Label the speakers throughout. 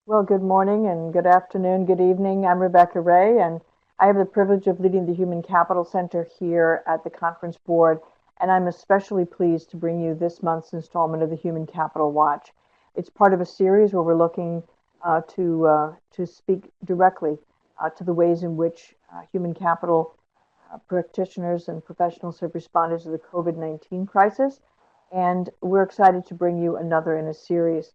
Speaker 1: Well, good morning and good afternoon, good evening. I'm Rebecca Ray, and I have the privilege of leading the Human Capital Center here at the Conference Board, and I'm especially pleased to bring you this month's installment of the Human Capital Watch. It's part of a series where we're looking to speak directly to the ways in which human capital practitioners and professionals have responded to the COVID-19 crisis, and we're excited to bring you another in a series.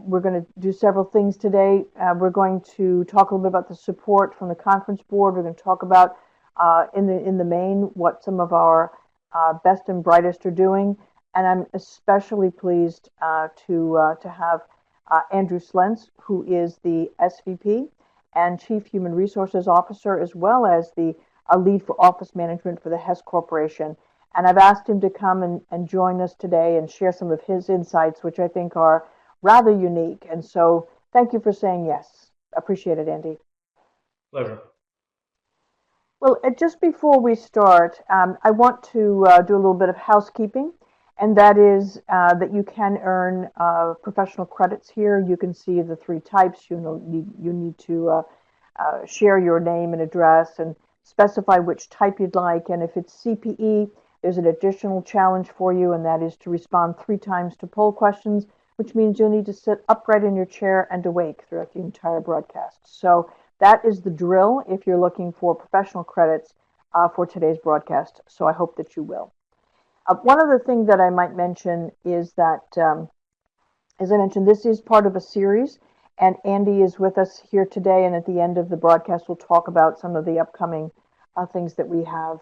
Speaker 1: We're going to do several things today. We're going to talk a little bit about the support from the conference board. We're going to talk about, in the main, what some of our best and brightest are doing. And I'm especially pleased to have Andrew Slentz, who is the SVP and Chief Human Resources Officer, as well as the lead for office management for the Hess Corporation. And I've asked him to come and join us today and share some of his insights, which I think are rather unique. And so thank you for saying yes. Appreciate it, Andy.
Speaker 2: Pleasure.
Speaker 1: Well, just before we start, I want to do a little bit of housekeeping, and that is that you can earn professional credits here. You can see the three types. You need to share your name and address and specify which type you'd like. And if it's CPE, there's an additional challenge for you, and that is to respond 3 times to poll questions, which means you'll need to sit upright in your chair and awake throughout the entire broadcast. So that is the drill if you're looking for professional credits for today's broadcast. So I hope that you will. One other thing that I might mention is that, as I mentioned, this is part of a series, and Andy is with us here today, and at the end of the broadcast, we'll talk about some of the upcoming things that we have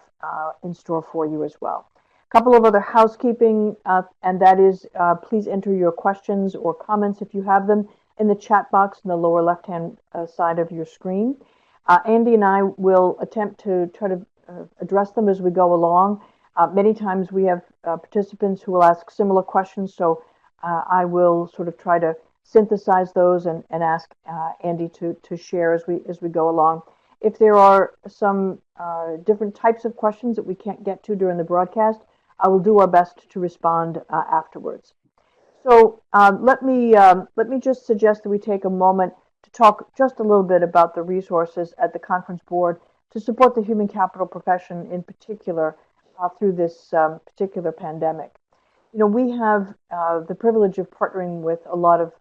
Speaker 1: in store for you as well. A couple of other housekeeping, and that is please enter your questions or comments if you have them in the chat box in the lower left-hand side of your screen. Andy and I will attempt to try to address them as we go along. Many times we have participants who will ask similar questions, so I will sort of try to synthesize those and ask Andy to share as we go along. If there are some different types of questions that we can't get to during the broadcast, I will do our best to respond afterwards. So let me just suggest that we take a moment to talk just a little bit about the resources at the Conference Board to support the human capital profession in particular through this particular pandemic. You know, we have the privilege of partnering with a lot of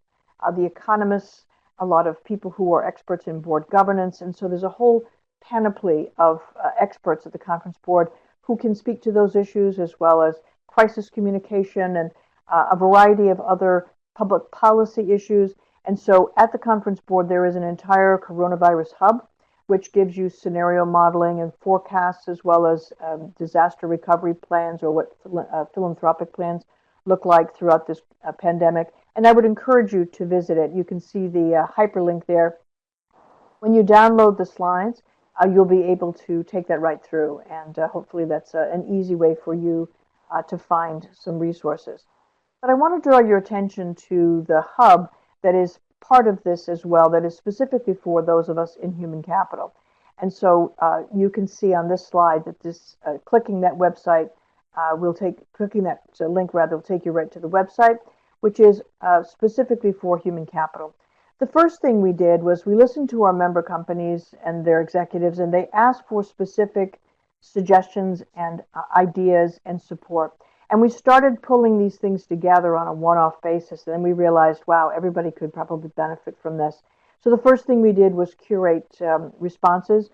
Speaker 1: the economists, a lot of people who are experts in board governance, and so there's a whole panoply of experts at the Conference Board who can speak to those issues, as well as crisis communication and a variety of other public policy issues. And so at the Conference Board, there is an entire coronavirus hub, which gives you scenario modeling and forecasts, as well as disaster recovery plans, or what philanthropic plans look like throughout this pandemic. And I would encourage you to visit it. You can see the hyperlink there. When you download the slides, you'll be able to take that right through, and hopefully that's an easy way for you to find some resources. But I want to draw your attention to the hub that is part of this as well, that is specifically for those of us in human capital. And so you can see on this slide that this clicking that website clicking that link will take you right to the website, which is specifically for human capital. The first thing we did was we listened to our member companies and their executives, and they asked for specific suggestions and ideas and support. And we started pulling these things together on a one-off basis. And then we realized, wow, everybody could probably benefit from this. So the first thing we did was curate responses.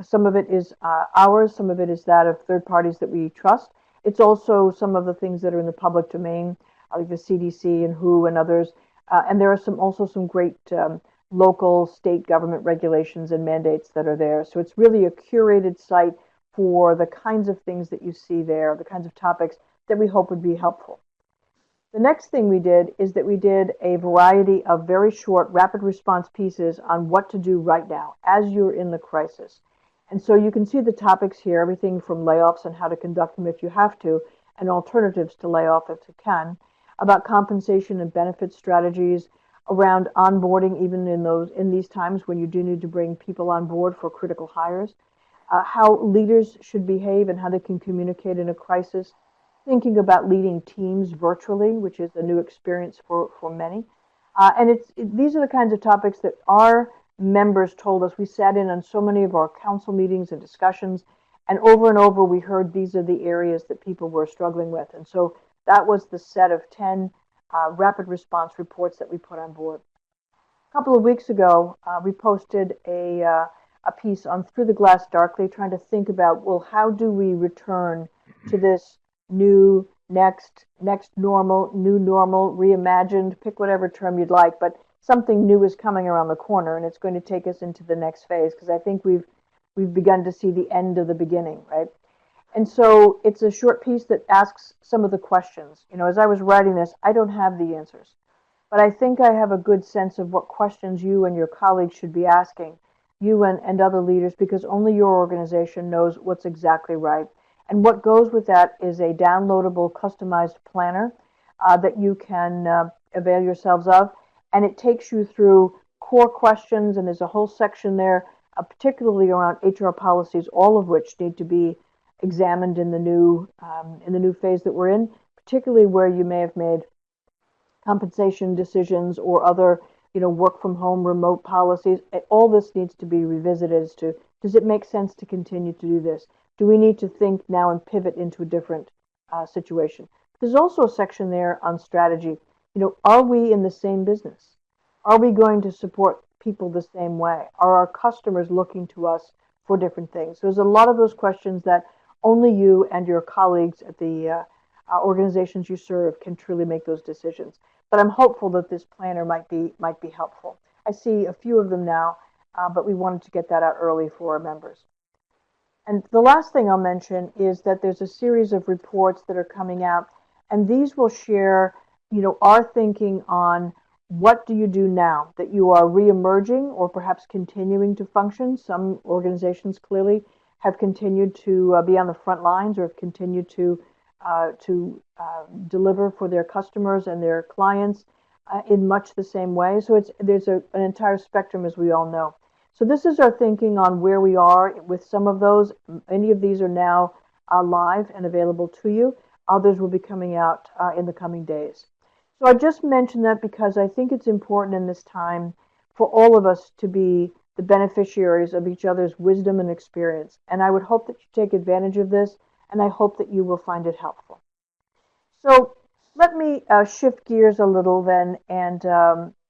Speaker 1: Some of it is ours, some of it is that of third parties that we trust. It's also some of the things that are in the public domain, like the CDC and WHO and others. And there are also some great local state government regulations and mandates that are there. So it's really a curated site for the kinds of things that you see there, the kinds of topics that we hope would be helpful. The next thing we did is that we did a variety of very short rapid response pieces on what to do right now as you're in the crisis. And so you can see the topics here, everything from layoffs and how to conduct them if you have to, and alternatives to layoff if you can, about compensation and benefit strategies, around onboarding even in these times when you do need to bring people on board for critical hires, how leaders should behave and how they can communicate in a crisis, thinking about leading teams virtually, which is a new experience for many, These are the kinds of topics that our members told us. We sat in on so many of our council meetings and discussions, and over we heard these are the areas that people were struggling with. And so that was the set of 10 rapid response reports that we put on board. A couple of weeks ago, we posted a piece on Through the Glass Darkly, trying to think about, well, how do we return to this new next normal, new normal, reimagined, pick whatever term you'd like, but something new is coming around the corner, and it's going to take us into the next phase, because I think we've begun to see the end of the beginning, right? And so it's a short piece that asks some of the questions. You know, as I was writing this, I don't have the answers, but I think I have a good sense of what questions you and your colleagues should be asking, you and other leaders, because only your organization knows what's exactly right. And what goes with that is a downloadable, customized planner that you can avail yourselves of. And it takes you through core questions, and there's a whole section there, particularly around HR policies, all of which need to be examined in the new phase that we're in, particularly where you may have made compensation decisions or other, work from home, remote policies. All this needs to be revisited as to, does it make sense to continue to do this? Do we need to think now and pivot into a different situation? There's also a section there on strategy. Are we in the same business? Are we going to support people the same way? Are our customers looking to us for different things? There's a lot of those questions that only you and your colleagues at the organizations you serve can truly make those decisions. But I'm hopeful that this planner might be helpful. I see a few of them now, but we wanted to get that out early for our members. And the last thing I'll mention is that there's a series of reports that are coming out, and these will share, our thinking on what do you do now that you are reemerging or perhaps continuing to function. Some organizations clearly have continued to be on the front lines or have continued to deliver for their customers and their clients in much the same way. So there's an entire spectrum, as we all know. So this is our thinking on where we are with some of those. Many of these are now live and available to you. Others will be coming out in the coming days. So I just mentioned that because I think it's important in this time for all of us to be the beneficiaries of each other's wisdom and experience. And I would hope that you take advantage of this, and I hope that you will find it helpful. So let me shift gears a little then and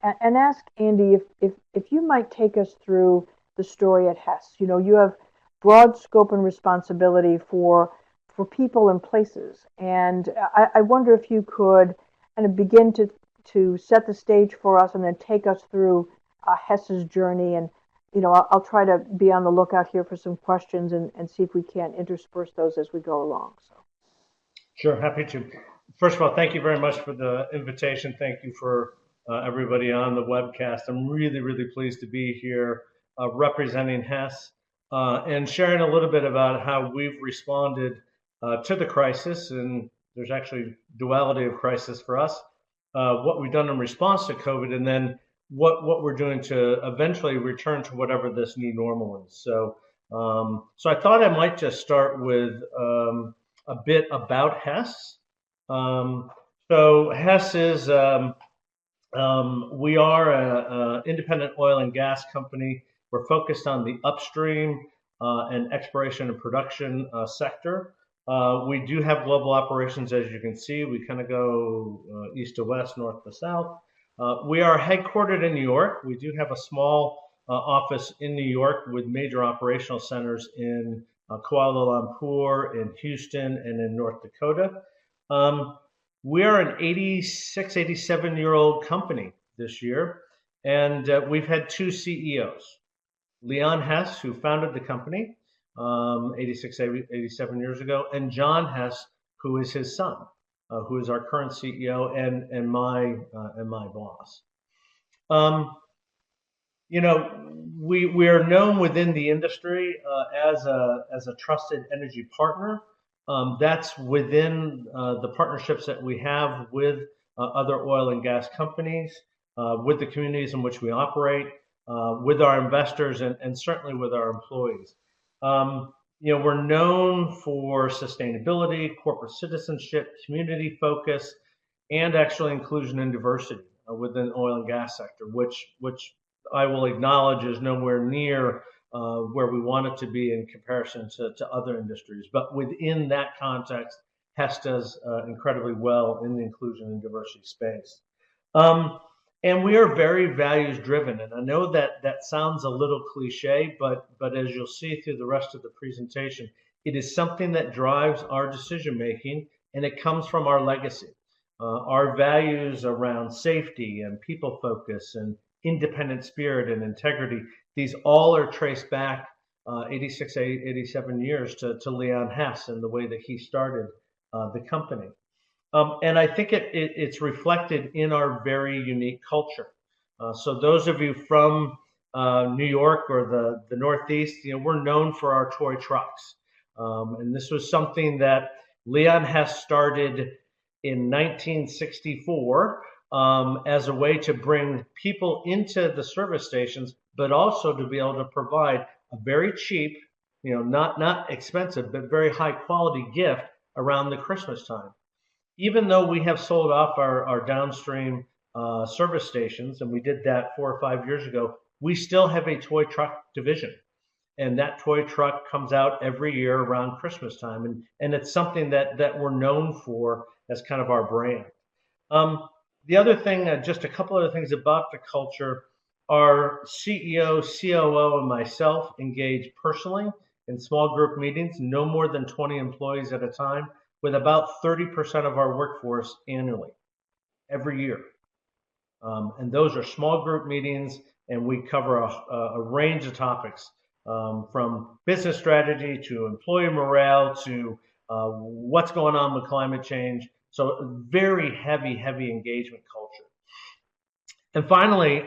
Speaker 1: ask Andy if you might take us through the story at Hess. You have broad scope and responsibility for people and places, and I wonder if you could kind of begin to set the stage for us and then take us through Hess's journey. And I'll try to be on the lookout here for some questions and see if we can intersperse those as we go along. So.
Speaker 2: Sure, happy to. First of all, thank you very much for the invitation. Thank you for everybody on the webcast. I'm really, really pleased to be here representing Hess and sharing a little bit about how we've responded to the crisis. And there's actually duality of crisis for us, what we've done in response to COVID, and then what we're doing to eventually return to whatever this new normal is. So I thought I might just start with a bit about Hess. So Hess is, we are an independent oil and gas company. We're focused on the upstream and exploration and production sector. We do have global operations, as you can see. We kind of go east to west, north to south. We are headquartered in New York. We do have a small office in New York with major operational centers in Kuala Lumpur, in Houston, and in North Dakota. We are an 86, 87-year-old company this year, and we've had two CEOs. Leon Hess, who founded the company 86, 87 years ago, and John Hess, who is his son, who is our current CEO and my boss. We are known within the industry as a trusted energy partner. That's within the partnerships that we have with other oil and gas companies, with the communities in which we operate, with our investors, and certainly with our employees. We're known for sustainability, corporate citizenship, community focus, and actually inclusion and diversity. within the oil and gas sector, which I will acknowledge is nowhere near where we want it to be in comparison to other industries. But within that context, Hess does incredibly well in the inclusion and diversity space. Um, and we are very values driven. And I know that that sounds a little cliche, but as you'll see through the rest of the presentation, it is something that drives our decision making, and it comes from our legacy. Our values around safety and people focus and independent spirit and integrity, these all are traced back 86, 87 years to Leon Hess and the way that he started the company. And I think it's reflected in our very unique culture. So those of you from New York or the Northeast, we're known for our toy trucks. And this was something that Leon Hess started in 1964 as a way to bring people into the service stations, but also to be able to provide a very cheap, not expensive, but very high quality gift around the Christmas time. Even though we have sold off our downstream service stations, and we did that 4 or 5 years ago, we still have a toy truck division. And that toy truck comes out every year around Christmas time. And it's something that we're known for as kind of our brand. The other thing, just a couple other things about the culture, our CEO, COO, and myself engage personally in small group meetings, no more than 20 employees at a time, with about 30% of our workforce annually, every year. And those are small group meetings, and we cover a range of topics, from business strategy to employee morale to what's going on with climate change. So very heavy engagement culture. And finally,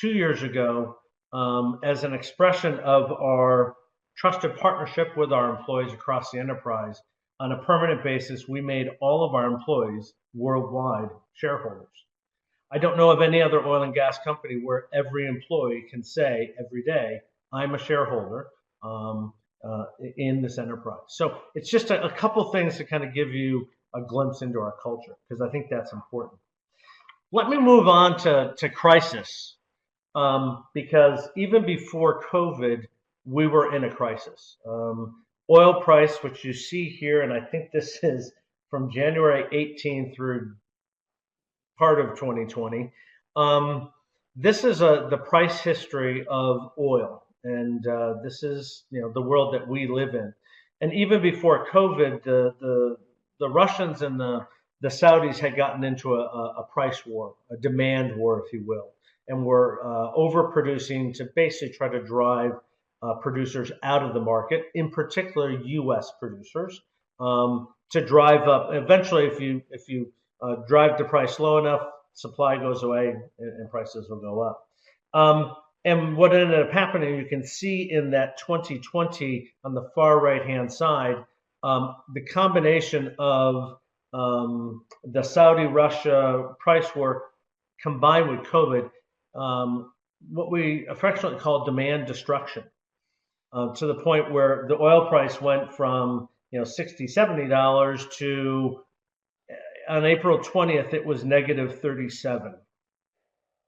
Speaker 2: 2 years ago, as an expression of our trusted partnership with our employees across the enterprise, on a permanent basis, we made all of our employees worldwide shareholders. I don't know of any other oil and gas company where every employee can say every day, I'm a shareholder in this enterprise. So it's just a couple things to kind of give you a glimpse into our culture, because I think that's important. Let me move on to crisis, because even before COVID, we were in a crisis. Oil price, which you see here, and I think this is from January 18 through part of 2020. This is the price history of oil, and this is the world that we live in. And even before COVID, the Russians and the Saudis had gotten into a price war, a demand war, if you will, and were overproducing to basically try to drive producers out of the market, in particular U.S. producers, to drive up. Eventually, if you drive the price low enough, supply goes away and prices will go up. And what ended up happening, you can see in that 2020 on the far right-hand side, the combination of the Saudi-Russia price war combined with COVID, what we affectionately call demand destruction. To the point where the oil price went from $60, $70 to, on April 20th, it was negative 37.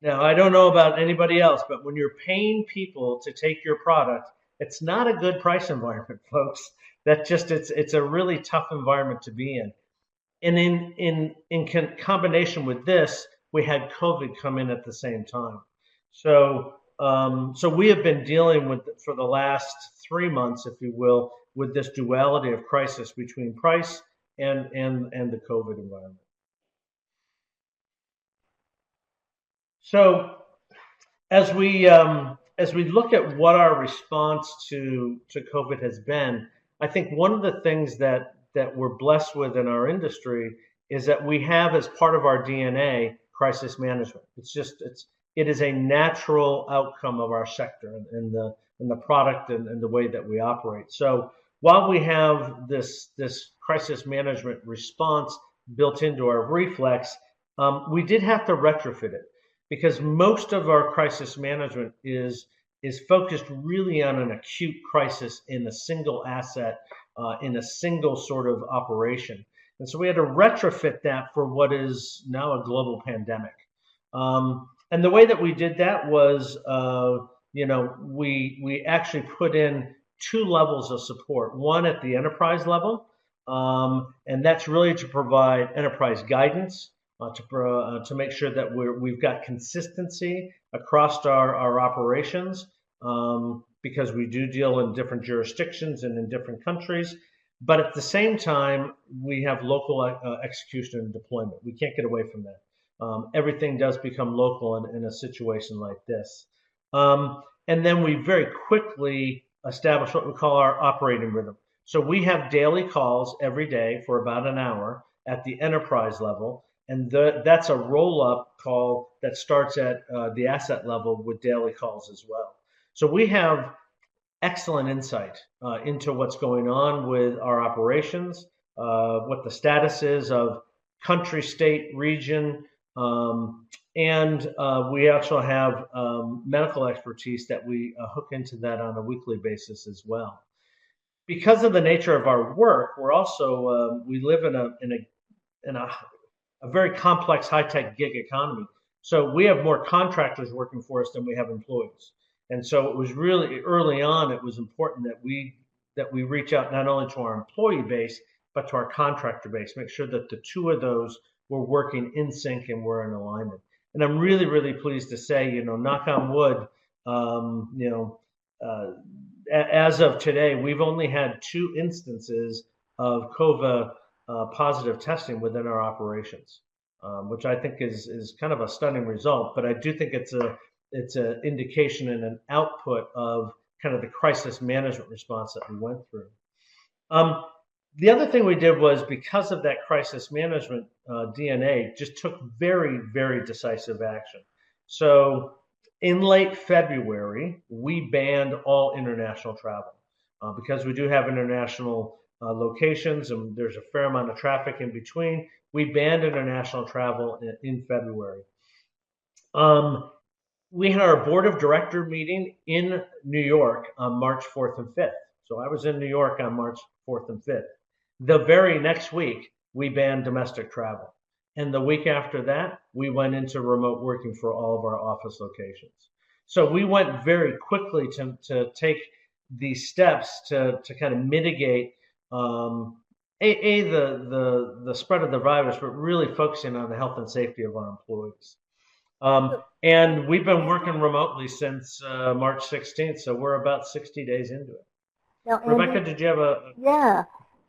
Speaker 2: Now, I don't know about anybody else, but when you're paying people to take your product, it's not a good price environment, folks. It's a really tough environment to be in. And in combination with this, we had COVID come in at the same time. So we have been dealing with, for the last 3 months, if you will, with this duality of crisis between price and the COVID environment. So as we look at what our response to COVID has been, I think one of the things that we're blessed with in our industry is that we have, as part of our DNA, crisis management. It is a natural outcome of our sector and the product and the way that we operate. So while we have this crisis management response built into our reflex, we did have to retrofit it, because most of our crisis management is focused really on an acute crisis in a single asset, in a single sort of operation. And so we had to retrofit that for what is now a global pandemic. And the way that we did that was, we actually put in two levels of support. One at the enterprise level, and that's really to provide enterprise guidance, to make sure that we've got consistency across our operations, because we do deal in different jurisdictions and in different countries. But at the same time, we have local execution and deployment. We can't get away from that. Everything does become local in a situation like this. And then we very quickly establish what we call our operating rhythm. So we have daily calls every day for about an hour at the enterprise level, and that's a roll-up call that starts at the asset level with daily calls as well. So we have excellent insight into what's going on with our operations, what the status is of country, state, region, and we also have medical expertise that we hook into that on a weekly basis as well. Because of the nature of our work, we're also we live in a very complex high tech gig economy. So we have more contractors working for us than we have employees. And so it was really early on, it was important that we reach out not only to our employee base, but to our contractor base, make sure that the two of those were working in sync and were in alignment. And I'm really, really pleased to say, knock on wood, as of today, we've only had two instances of COVID positive testing within our operations, which I think is kind of a stunning result. But I do think it's an indication and an output of kind of the crisis management response that we went through. The other thing we did was, because of that crisis management DNA, just took very, very decisive action. So in late February, we banned all international travel because we do have international locations and there's a fair amount of traffic in between. We banned international travel in February. We had our board of director meeting in New York on March 4th and 5th. So I was in New York on March 4th and 5th. The very next week, we banned domestic travel. And the week after that, we went into remote working for all of our office locations. So we went very quickly to take these steps to kind of mitigate the spread of the virus, but really focusing on the health and safety of our employees. And we've been working remotely since March 16th, so we're about 60 days into it.
Speaker 1: Now,
Speaker 2: Rebecca,
Speaker 1: Andy,
Speaker 2: did you have a?
Speaker 1: yeah.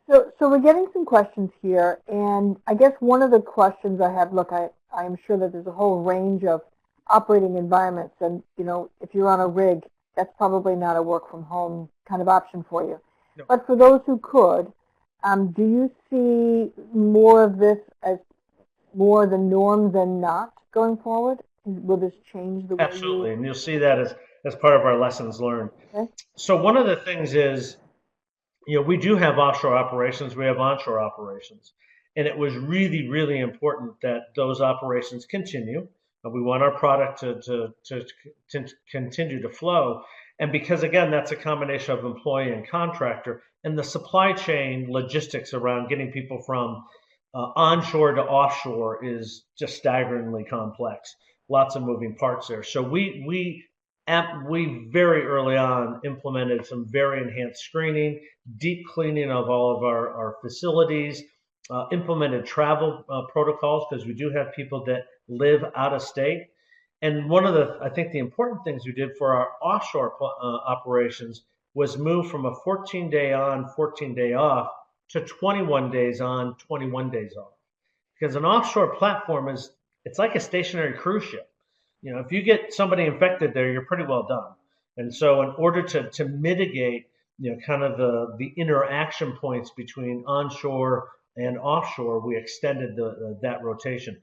Speaker 1: So we're getting some questions here, and I guess one of the questions I have, look, I am sure that there's a whole range of operating environments, and if you're on a rig, that's probably not a work from home kind of option for you. No. But for those who could, do you see more of this as more the norm than not going forward? Will this change the way?
Speaker 2: Absolutely, and you'll see that as part of our lessons learned. Okay. So one of the things is, we do have offshore operations, we have onshore operations, and it was really, really important that those operations continue. We want our product to continue to flow. And because, again, that's a combination of employee and contractor, and the supply chain logistics around getting people from onshore to offshore is just staggeringly complex. Lots of moving parts there. So we very early on implemented some very enhanced screening, deep cleaning of all of our facilities, implemented travel protocols, because we do have people that live out of state. And one of I think the important things we did for our offshore operations was move from a 14-day on, 14-day off to 21 days on, 21 days off. Because an offshore platform it's like a stationary cruise ship. If you get somebody infected there, you're pretty well done. And so in order to mitigate, kind of the interaction points between onshore and offshore, we extended that rotation.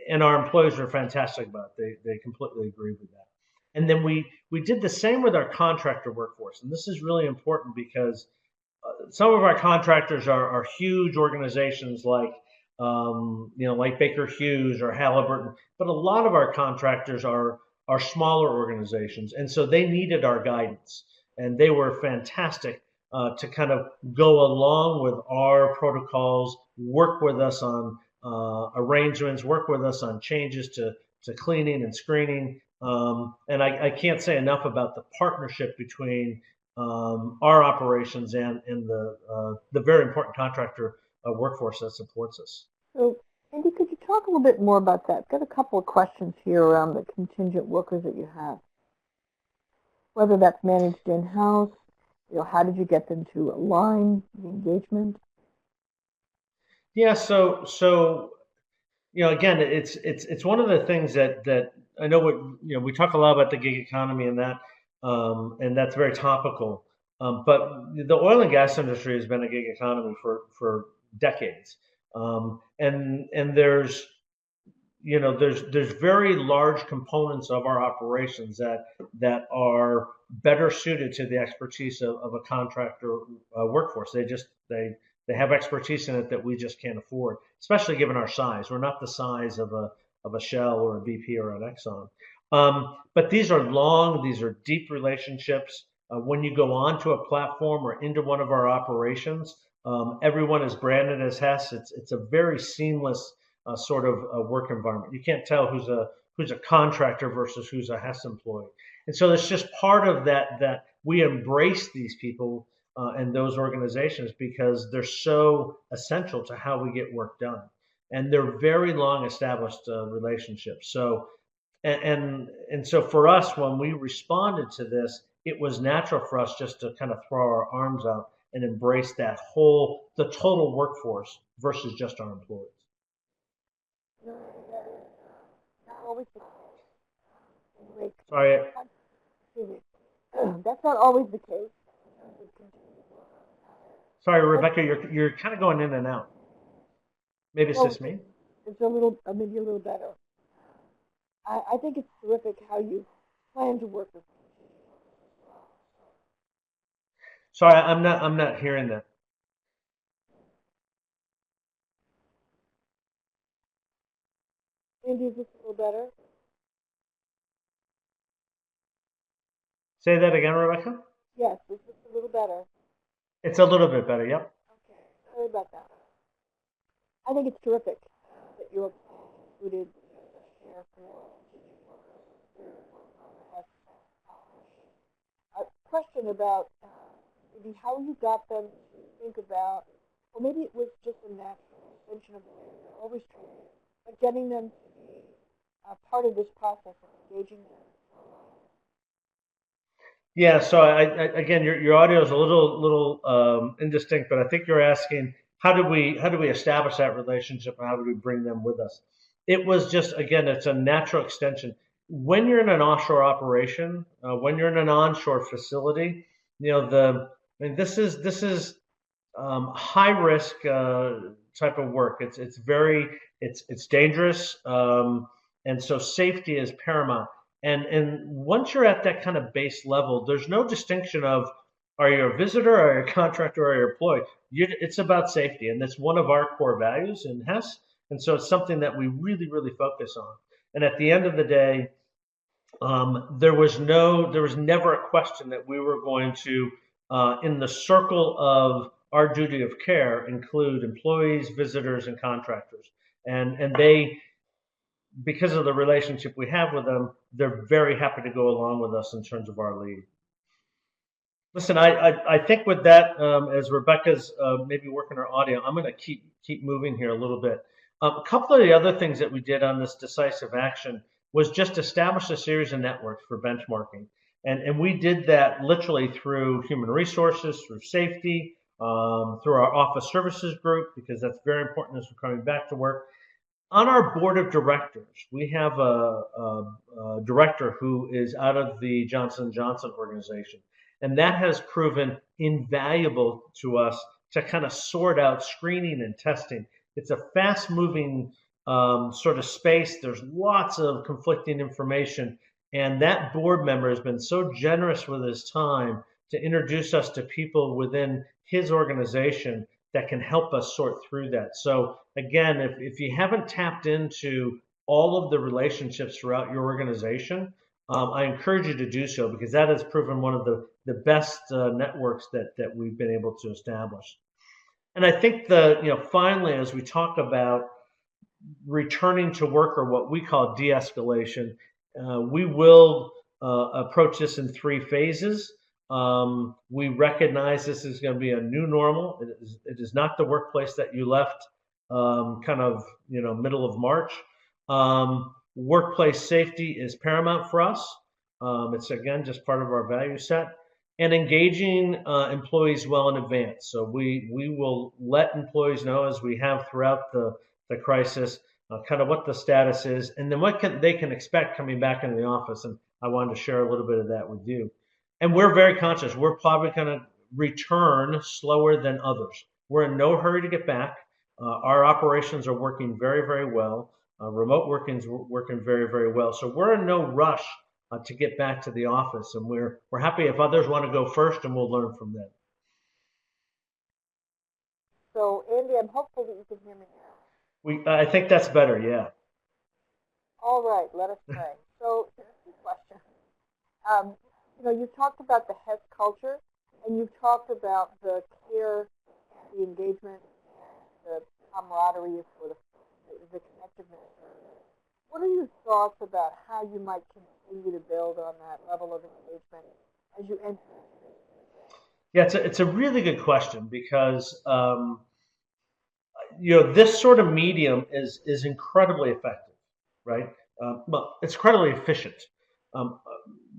Speaker 2: And our employees are fantastic about it. They completely agree with that. And then we did the same with our contractor workforce. And this is really important because some of our contractors are huge organizations like Baker Hughes or Halliburton, but a lot of our contractors are smaller organizations, and so they needed our guidance, and they were fantastic to kind of go along with our protocols, work with us on arrangements, work with us on changes to to cleaning and screening. And I can't say enough about the partnership between our operations and the very important contractor workforce that supports us.
Speaker 1: So, Andy, could you talk a little bit more about that? I've got a couple of questions here around the contingent workers that you have. Whether that's managed in-house, how did you get them to align the engagement?
Speaker 2: Yeah, again, it's one of the things that I know what we talk a lot about the gig economy and that's very topical. But the oil and gas industry has been a gig economy for decades, and there's very large components of our operations that are better suited to the expertise of a contractor workforce. They have expertise in it that we just can't afford, especially given our size. We're not the size of a Shell or a BP or an Exxon. But these are deep relationships. When you go onto a platform or into one of our operations, everyone is branded as Hess. It's a very seamless sort of work environment. You can't tell who's a contractor versus who's a Hess employee. And so it's just part of that we embrace these people and those organizations because they're so essential to how we get work done. And they're very long established relationships. So and so for us, when we responded to this, it was natural for us just to kind of throw our arms out and embrace the total workforce versus just our employees.
Speaker 1: Not always the case.
Speaker 2: Sorry.
Speaker 1: That's not always the case.
Speaker 2: Sorry, Rebecca, you're kind of going in and out. Maybe it's just me.
Speaker 1: It's maybe a little better. I think it's terrific how you plan to work with people.
Speaker 2: Sorry, I'm not hearing that.
Speaker 1: Andy, is this a little better?
Speaker 2: Say that again, Rebecca.
Speaker 1: Yes, is this a little better?
Speaker 2: It's a little bit better. Yep.
Speaker 1: Okay, sorry about that. I think it's terrific that you included share for a question about maybe how you got them to think about, or maybe it was just a natural extension of the way they're always treated, but getting them to be part of this process of engaging them.
Speaker 2: Yeah. So again, your audio is a little indistinct, but I think you're asking how do we establish that relationship and how do we bring them with us? It was just again, it's a natural extension. When you're in an offshore operation, when you're in an onshore facility, this is high risk type of work. It's dangerous, and so safety is paramount. And once you're at that kind of base level, there's no distinction of are you a visitor, are you a contractor, or are you an employee. It's about safety, and that's one of our core values in Hess. And so it's something that we really, really focus on. And at the end of the day, there was never a question that we were going to, in the circle of our duty of care, include employees, visitors, and contractors. And they, because of the relationship we have with them, they're very happy to go along with us in terms of our lead. Listen, I think with that, as Rebecca's maybe working her audio, I'm going to keep moving here a little bit. A couple of the other things that we did on this decisive action was just establish a series of networks for benchmarking. And we did that literally through human resources, through safety, through our office services group, because that's very important as we're coming back to work. On our board of directors, we have a director who is out of the Johnson & Johnson organization. And that has proven invaluable to us to kind of sort out screening and testing. It's a fast moving sort of space. There's lots of conflicting information. And that board member has been so generous with his time to introduce us to people within his organization that can help us sort through that. So again, if you haven't tapped into all of the relationships throughout your organization, I encourage you to do so because that has proven one of the best networks that we've been able to establish. And I think finally, as we talk about returning to work, or what we call de-escalation. We will approach this in 3 phases. We recognize this is going to be a new normal. It is not the workplace that you left kind of middle of March. Workplace safety is paramount for us. It's again just part of our value set, and engaging employees well in advance. So we will let employees know, as we have throughout the crisis, kind of what the status is, and then what they can expect coming back into the office. And I wanted to share a little bit of that with you. And we're very conscious. We're probably going to return slower than others. We're in no hurry to get back. Our operations are working very, very well. Remote working is working very, very well. So we're in no rush to get back to the office, and we're happy if others want to go first, and we'll learn from them.
Speaker 3: So, Andy, I'm hopeful that you can hear me now.
Speaker 2: I think that's better. Yeah.
Speaker 3: All right, let us pray. So, here's the question. You've talked about the Hess culture, and you've talked about the care, the engagement, the camaraderie for the connectiveness. What are your thoughts about how you might continue to build on that level of engagement as you enter?
Speaker 2: Yeah, it's a really good question, because this sort of medium is incredibly effective, right? Well, it's incredibly efficient.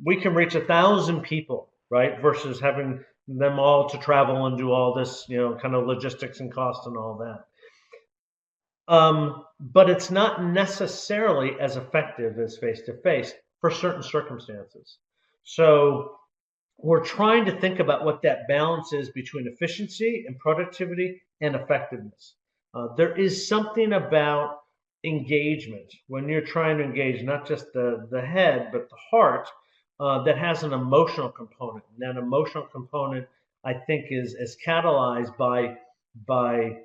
Speaker 2: We can reach 1,000 people, right, versus having them all to travel and do all this, kind of logistics and cost and all that. But it's not necessarily as effective as face-to-face for certain circumstances. So we're trying to think about what that balance is between efficiency and productivity and effectiveness. There is something about engagement when you're trying to engage not just the head, but the heart, that has an emotional component. And that emotional component, I think, is catalyzed by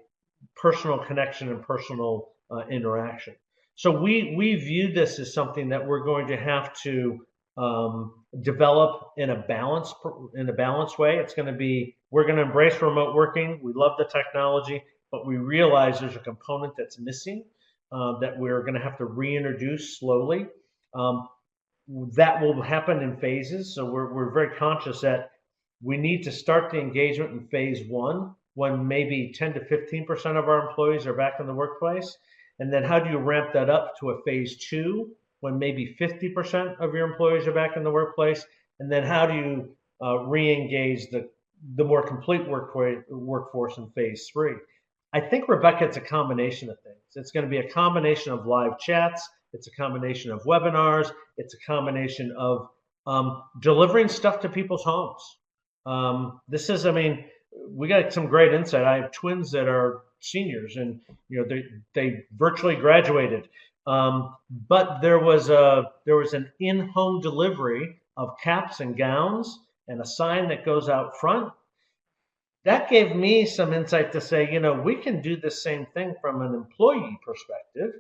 Speaker 2: personal connection and personal interaction. So we view this as something that we're going to have to develop in a balanced way. We're going to embrace remote working. We love the technology, but we realize there's a component that's missing, that we're going to have to reintroduce slowly. That will happen in phases. So we're very conscious that we need to start the engagement in phase 1, when maybe 10 to 15% of our employees are back in the workplace. And then how do you ramp that up to a phase 2, when maybe 50% of your employees are back in the workplace? And then how do you re-engage the more complete workforce in phase 3? I think, Rebecca, it's a combination of things. It's going to be a combination of live chats. It's a combination of webinars. It's a combination of delivering stuff to people's homes. We got some great insight. I have twins that are seniors, and they virtually graduated. But there was an in-home delivery of caps and gowns and a sign that goes out front. That gave me some insight to say, we can do the same thing from an employee perspective.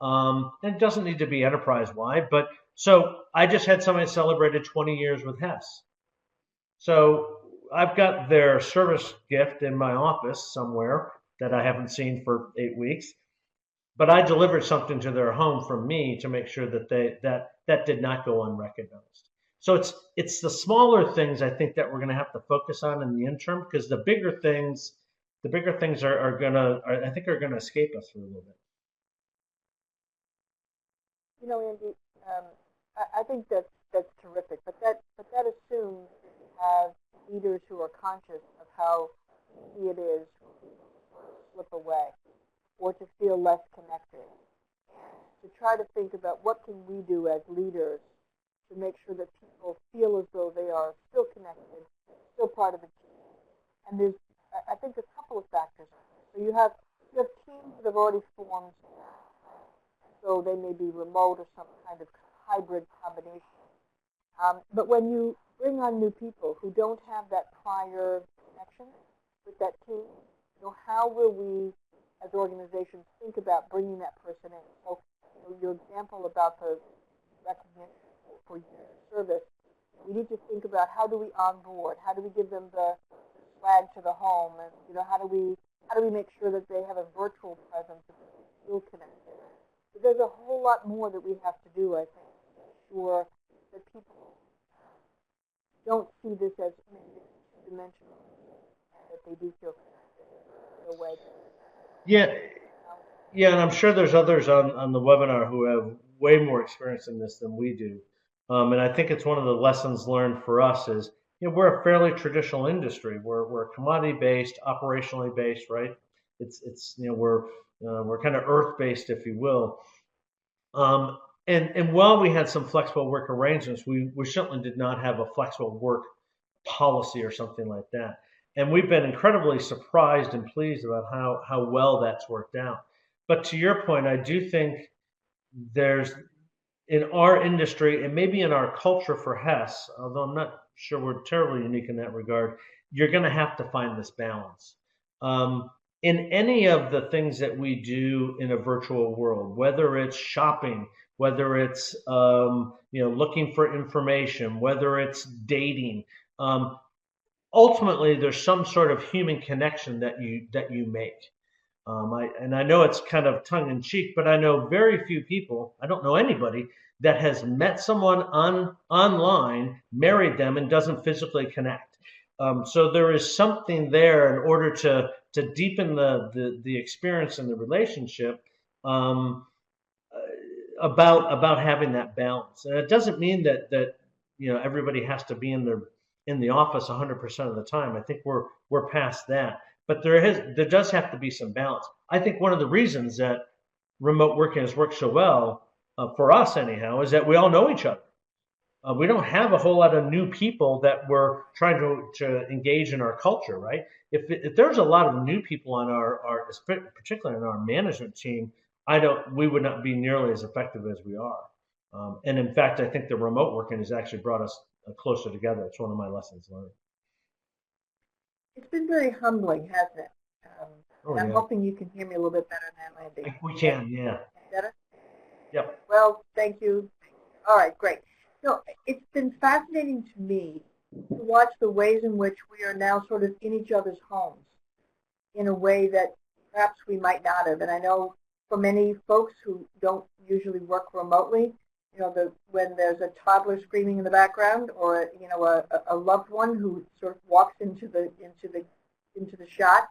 Speaker 2: And it doesn't need to be enterprise-wide, but so I just had somebody celebrated 20 years with Hess. So I've got their service gift in my office somewhere that I haven't seen for 8 weeks, but I delivered something to their home from me to make sure that that did not go unrecognized. So it's the smaller things, I think, that we're going to have to focus on in the interim, because the bigger things are going to escape us for a little bit.
Speaker 3: Andy, I think that's terrific, but that assumes you have leaders who are conscious of how easy it is to slip away or to feel less connected. To try to think about what can we do as leaders to make sure that people feel as though they are still connected, still part of the team. And I think, a couple of factors. So you have teams that have already formed, so they may be remote or some kind of hybrid combination. But when you bring on new people who don't have that prior connection with that team, how will we as organizations think about bringing that person in? So your example about the recognition for your service, we need to think about how do we onboard, how do we give them the swag to the home, and how do we make sure that they have a virtual presence and feel connected. But there's a whole lot more that we have to do, I think, to ensure that people don't see this as two-dimensional, and that they do feel connected in a way.
Speaker 2: Yeah, yeah, and I'm sure there's others on the webinar who have way more experience in this than we do. And I think it's one of the lessons learned for us is, we're a fairly traditional industry. We're commodity based, operationally based, right? We're kind of earth based, if you will. And while we had some flexible work arrangements, we certainly did not have a flexible work policy or something like that. And we've been incredibly surprised and pleased about how well that's worked out. But to your point, I do think there's in our industry and maybe in our culture for Hess, although I'm not sure we're terribly unique in that regard, you're going to have to find this balance. In any of the things that we do in a virtual world, whether it's shopping, whether it's looking for information, whether it's dating, ultimately there's some sort of human connection that you make. I know it's kind of tongue in cheek, but I know very few people. I don't know anybody that has met someone online, married them, and doesn't physically connect. So there is something there in order to deepen the experience and the relationship about having that balance. And it doesn't mean that everybody has to be in the office 100% of the time. I think we're past that. But there does have to be some balance. I think one of the reasons that remote working has worked so well for us, anyhow, is that we all know each other. We don't have a whole lot of new people that we're trying to engage in our culture, right? If there's a lot of new people on our particularly on our management team, we would not be nearly as effective as we are. And in fact, I think the remote working has actually brought us closer together. It's one of my lessons learned.
Speaker 3: It's been very humbling, hasn't it? I'm hoping you can hear me a little bit better now, Andy.
Speaker 2: We can, yeah.
Speaker 3: Better?
Speaker 2: Yep.
Speaker 3: Well, thank you. All right, great. So it's been fascinating to me to watch the ways in which we are now sort of in each other's homes in a way that perhaps we might not have. And I know for many folks who don't usually work remotely, when there's a toddler screaming in the background, or a loved one who sort of walks into the shot,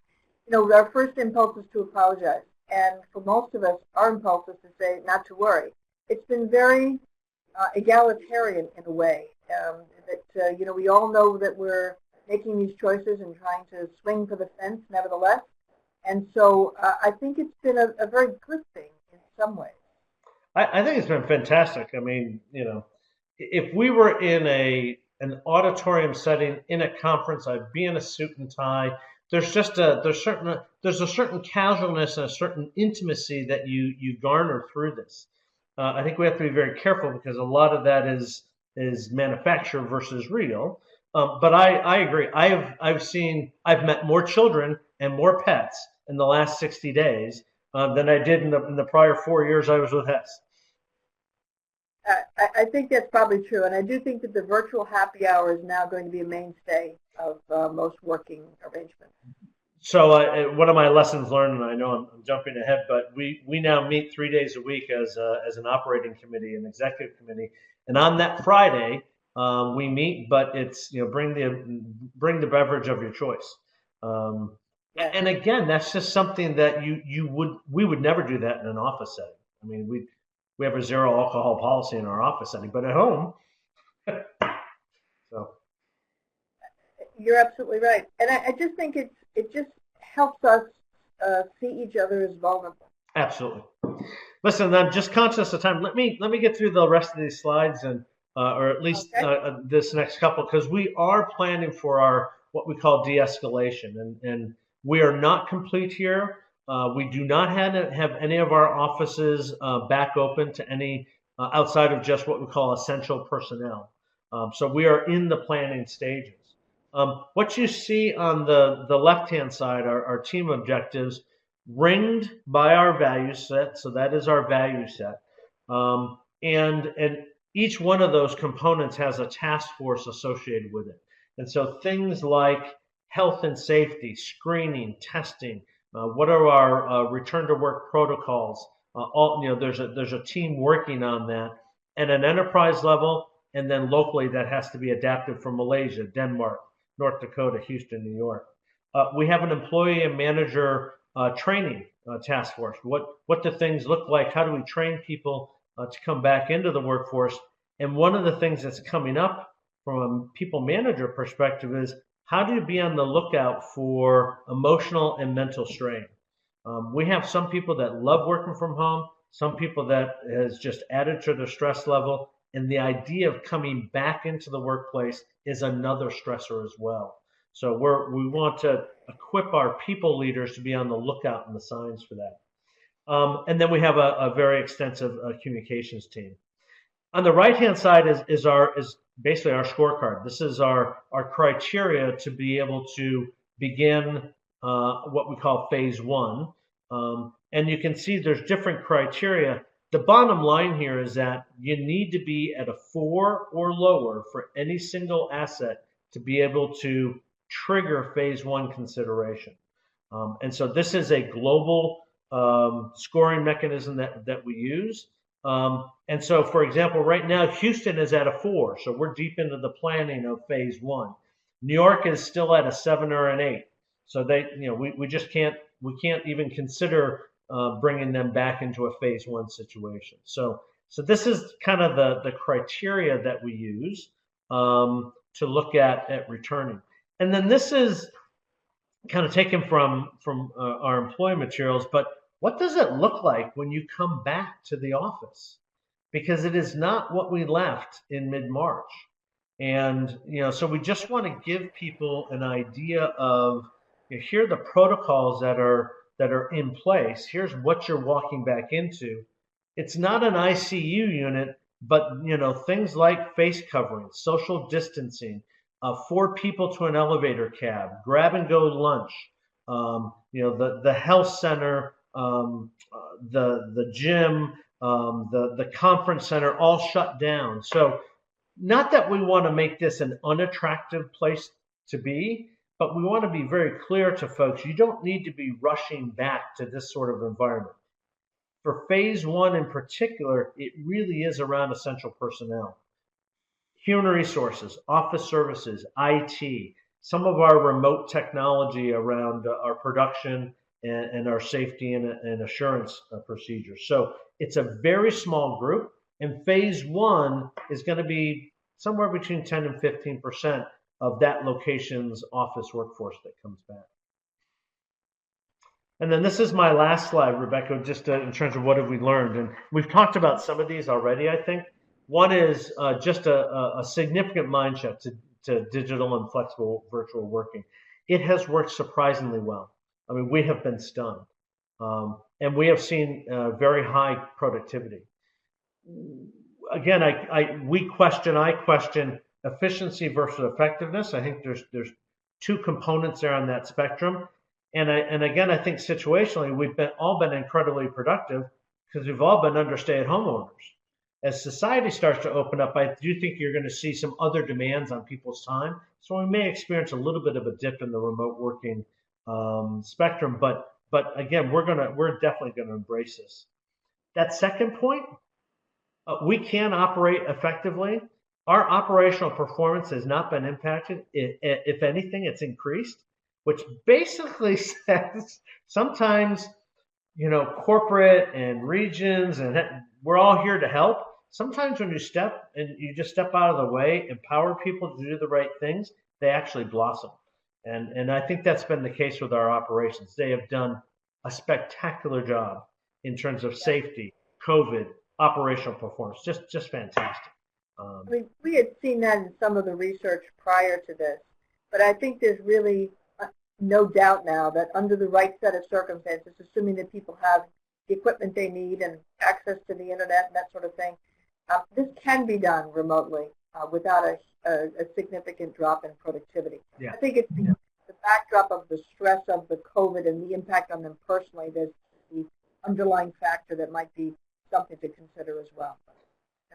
Speaker 3: our first impulse is to apologize, and for most of us, our impulse is to say not to worry. It's been very egalitarian in a way that we all know that we're making these choices and trying to swing for the fence, nevertheless, and so I think it's been a very good thing in some ways.
Speaker 2: I think it's been fantastic. I mean, if we were in an auditorium setting in a conference, I'd be in a suit and tie. There's a certain casualness and a certain intimacy that you garner through this. I think we have to be very careful because a lot of that is manufactured versus real. But I agree. I've met more children and more pets in the last 60 days than I did in the prior 4 years I was with Hess.
Speaker 3: I think that's probably true, and I do think that the virtual happy hour is now going to be a mainstay of most working arrangements.
Speaker 2: So one of my lessons learned, and I know I'm jumping ahead, but we now meet 3 days a week as an operating committee, an executive committee, and on that Friday we meet, but it's bring the beverage of your choice. Yes. And again, that's just something that we would never do that in an office setting. I mean, we have a zero alcohol policy in our office setting, but at home. So.
Speaker 3: You're absolutely right, and I just think it just helps us see each other as vulnerable.
Speaker 2: Absolutely. Listen, I'm just conscious of time. Let me get through the rest of these slides, and or at least this next couple, because we are planning for our what we call de-escalation, and we are not complete here. We do not have any of our offices back open to any outside of just what we call essential personnel. So we are in the planning stages. What you see on the left-hand side are our team objectives ringed by our value set. So that is our value set. And each one of those components has a task force associated with it. And so things like health and safety, screening, testing, what are our return to work protocols, there's a team working on that at an enterprise level, and then locally that has to be adapted from Malaysia, Denmark, North Dakota, Houston, New York. We have an employee and manager training task force. What do things look like? How do we train people to come back into the workforce? And one of the things that's coming up from a people manager perspective is how do you be on the lookout for emotional and mental strain? We have some people that love working from home, some people that has just added to their stress level, and the idea of coming back into the workplace is another stressor as well. So we want to equip our people leaders to be on the lookout and the signs for that. And then we have a very extensive communications team. On the right-hand side is basically our scorecard. This is our criteria to be able to begin what we call phase one. And you can see there's different criteria. The bottom line here is that you need to be at a 4 or lower for any single asset to be able to trigger phase one consideration. And so this is a global scoring mechanism that we use. And so, for example, right now, Houston is at a 4. So we're deep into the planning of phase one. New York is still at a 7 or an 8. So we just can't even consider bringing them back into a phase one situation. So this is kind of the criteria that we use to look at returning. And then this is kind of taken from our employee materials, but what does it look like when you come back to the office? Because it is not what we left in mid-March. And, so we just want to give people an idea of, here are the protocols that are in place. Here's what you're walking back into. It's not an ICU unit, but, things like face covering, social distancing, 4 people to an elevator cab, grab and go lunch, the health center, the gym, the conference center, all shut down. So not that we want to make this an unattractive place to be, but we want to be very clear to folks, you don't need to be rushing back to this sort of environment. For phase one in particular, it really is around essential personnel. Human resources, office services, IT, some of our remote technology around our production and our safety and assurance procedures. So it's a very small group, and phase one is going to be somewhere between 10 and 15% of that location's office workforce that comes back. And then this is my last slide, Rebecca, just in terms of what have we learned. And we've talked about some of these already, I think. One is just a significant mind shift to digital and flexible virtual working. It has worked surprisingly well. I mean, we have been stunned. And we have seen very high productivity. Again, I question efficiency versus effectiveness. I think there's 2 components there on that spectrum. And again, I think situationally, we've all been incredibly productive because we've all been under stay-at-home orders. As society starts to open up, I do think you're going to see some other demands on people's time. So we may experience a little bit of a dip in the remote working spectrum, but again, we're definitely going to embrace this. That second point, we can operate effectively. Our operational performance has not been impacted. If anything, it's increased, which basically says sometimes, corporate and regions, and we're all here to help. Sometimes when you just step out of the way, empower people to do the right things, they actually blossom. And I think that's been the case with our operations. They have done a spectacular job in terms of safety, COVID, operational performance, just fantastic.
Speaker 3: We had seen that in some of the research prior to this, but I think there's really no doubt now that under the right set of circumstances, assuming that people have the equipment they need and access to the internet and that sort of thing, this can be done remotely without a significant drop in productivity.
Speaker 2: Yeah.
Speaker 3: I think it's the backdrop of the stress of the COVID and the impact on them personally that's the underlying factor that might be something to consider as well.